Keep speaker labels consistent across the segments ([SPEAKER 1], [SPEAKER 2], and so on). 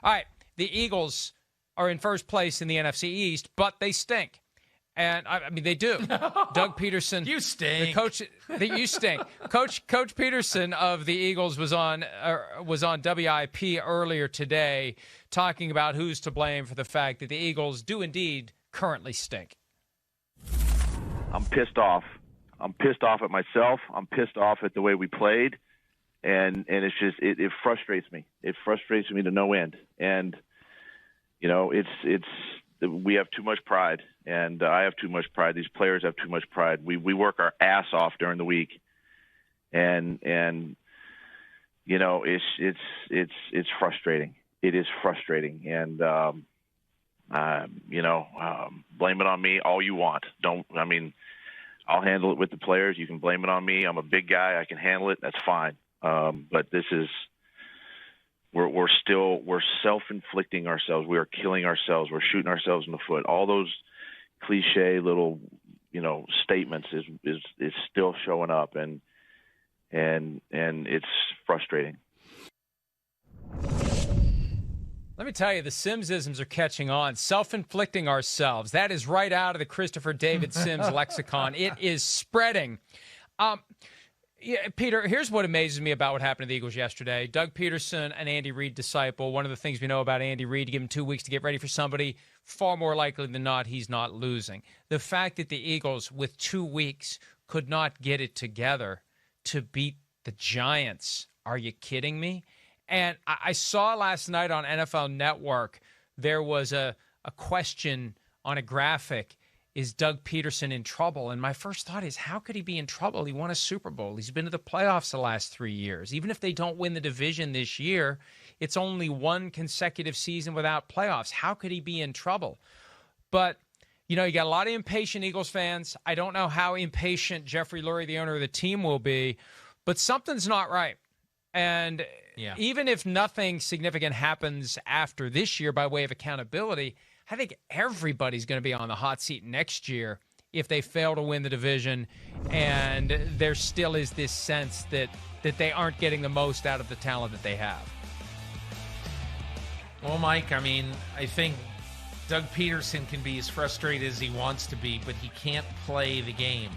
[SPEAKER 1] All right, the Eagles are in first place in the NFC East, but they stink. And, I mean, they do. Doug Pederson.
[SPEAKER 2] You stink.
[SPEAKER 1] The coach, you stink. Coach Pederson of the Eagles was on WIP earlier today talking about who's to blame for the fact that the Eagles do indeed currently stink.
[SPEAKER 3] I'm pissed off. I'm pissed off at myself. I'm pissed off at the way we played. And it's just it frustrates me. It frustrates me to no end. And, you know, we have too much pride, and I have too much pride. These players have too much pride. We work our ass off during the week, and you know, it's frustrating. It is frustrating, and you know, blame it on me all you want. I'll handle it with the players. You can blame it on me. I'm a big guy. I can handle it. That's fine. But this is. We're self-inflicting ourselves. We are killing ourselves. We're shooting ourselves in the foot. All those cliche little, you know, statements is still showing up, and it's frustrating.
[SPEAKER 1] Let me tell you, the Sims-isms are catching on. Self-inflicting ourselves. That is right out of the Christopher David Sims lexicon. It is spreading. Yeah, Peter, here's what amazes me about what happened to the Eagles yesterday. Doug Pederson, an Andy Reid disciple. One of the things we know about Andy Reid, to give him 2 weeks to get ready for somebody, far more likely than not, he's not losing. The fact that the Eagles, with 2 weeks, could not get it together to beat the Giants. Are you kidding me? And I saw last night on NFL Network, there was a question on a graphic. Is Doug Pederson in trouble? And my first thought is, how could he be in trouble? He won a Super Bowl. He's been to the playoffs the last 3 years. Even if they don't win the division this year, it's only one consecutive season without playoffs. How could he be in trouble? But, you know, you got a lot of impatient Eagles fans. I don't know how impatient Jeffrey Lurie, the owner of the team, will be, but something's not right. And even if nothing significant happens after this year by way of accountability, I think everybody's going to be on the hot seat next year if they fail to win the division, and there still is this sense that they aren't getting the most out of the talent that they have.
[SPEAKER 2] Well, Mike, I mean, I think Doug Pederson can be as frustrated as he wants to be, but he can't play the game.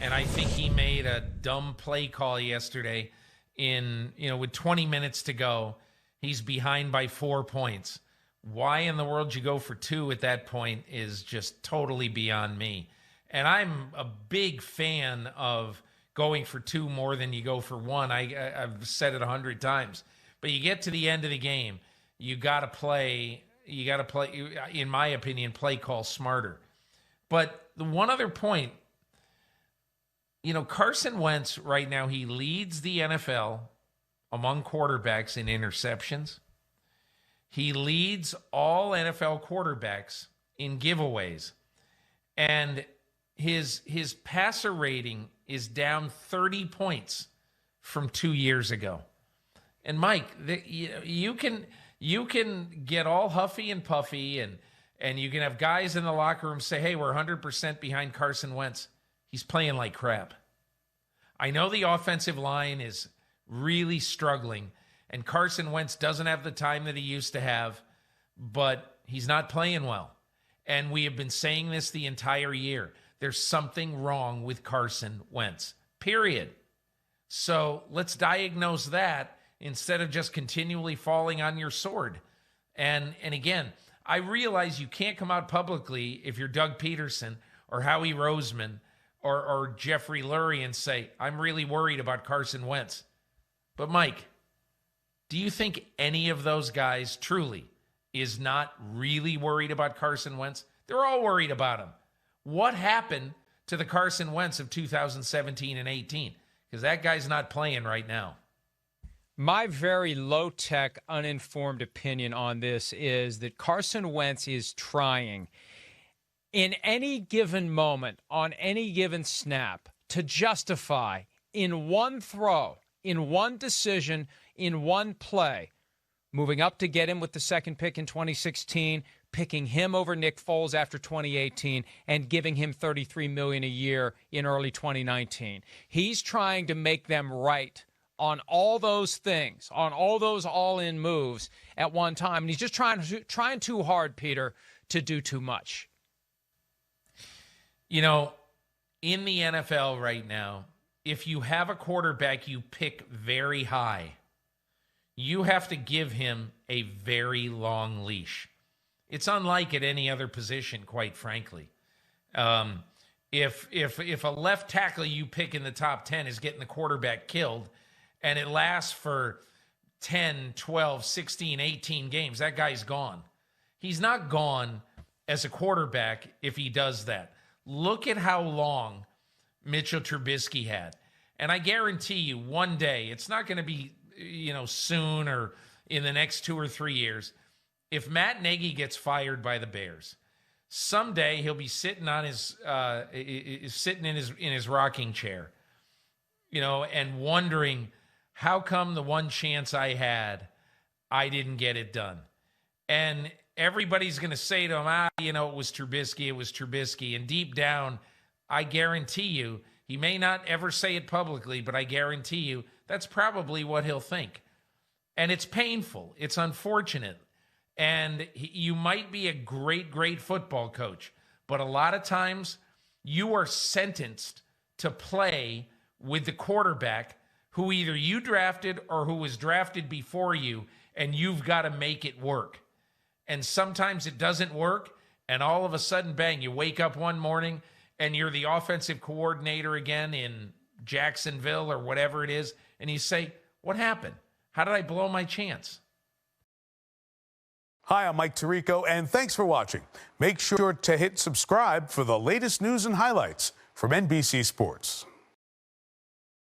[SPEAKER 2] And I think he made a dumb play call yesterday with 20 minutes to go. He's behind by 4 points. Why in the world you go for 2 at that point is just totally beyond me. And I'm a big fan of going for 2 more than you go for 1. I've said it 100 times. But you get to the end of the game, you got to play, in my opinion, play call smarter. But the one other point, Carson Wentz right now, he leads the NFL among quarterbacks in interceptions. He leads all NFL quarterbacks in giveaways. And his passer rating is down 30 points from 2 years ago. And Mike, you can get all huffy and puffy, and you can have guys in the locker room say, hey, we're 100% behind Carson Wentz. He's playing like crap. I know the offensive line is really struggling, and Carson Wentz doesn't have the time that he used to have, but he's not playing well. And we have been saying this the entire year. There's something wrong with Carson Wentz, period. So let's diagnose that instead of just continually falling on your sword. And again, I realize you can't come out publicly if you're Doug Pederson or Howie Roseman or Jeffrey Lurie and say, I'm really worried about Carson Wentz. But Mike, do you think any of those guys truly is not really worried about Carson Wentz? They're all worried about him. What happened to the Carson Wentz of 2017 and 18? Because that guy's not playing right now.
[SPEAKER 1] My very low-tech, uninformed opinion on this is that Carson Wentz is trying in any given moment, on any given snap, to justify in one throw, in one decision, in one play, moving up to get him with the second pick in 2016, picking him over Nick Foles after 2018, and giving him $33 million a year in early 2019. He's trying to make them right on all those things, on all those all-in moves at one time. And he's just trying too hard, Peter, to do too much.
[SPEAKER 2] You know, in the NFL right now, if you have a quarterback you pick very high, you have to give him a very long leash. It's unlike at any other position, quite frankly. If a left tackle you pick in the top 10 is getting the quarterback killed and it lasts for 10, 12, 16, 18 games, that guy's gone. He's not gone as a quarterback if he does that. Look at how long Mitchell Trubisky had. And I guarantee you one day, it's not going to be, soon or in the next 2 or 3 years. If Matt Nagy gets fired by the Bears, someday he'll be sitting on his sitting in his rocking chair, and wondering, how come the one chance I had, I didn't get it done? And everybody's going to say to him, it was Trubisky. And deep down, I guarantee you, he may not ever say it publicly, but I guarantee you that's probably what he'll think. And it's painful. It's unfortunate. And you might be a great, great football coach, but a lot of times you are sentenced to play with the quarterback who either you drafted or who was drafted before you, and you've got to make it work. And sometimes it doesn't work, and all of a sudden, bang, you wake up one morning and you're the offensive coordinator again in Jacksonville or whatever it is, and you say, what happened? How did I blow my chance?
[SPEAKER 4] Hi, I'm Mike Tirico, and thanks for watching. Make sure to hit subscribe for the latest news and highlights from NBC Sports.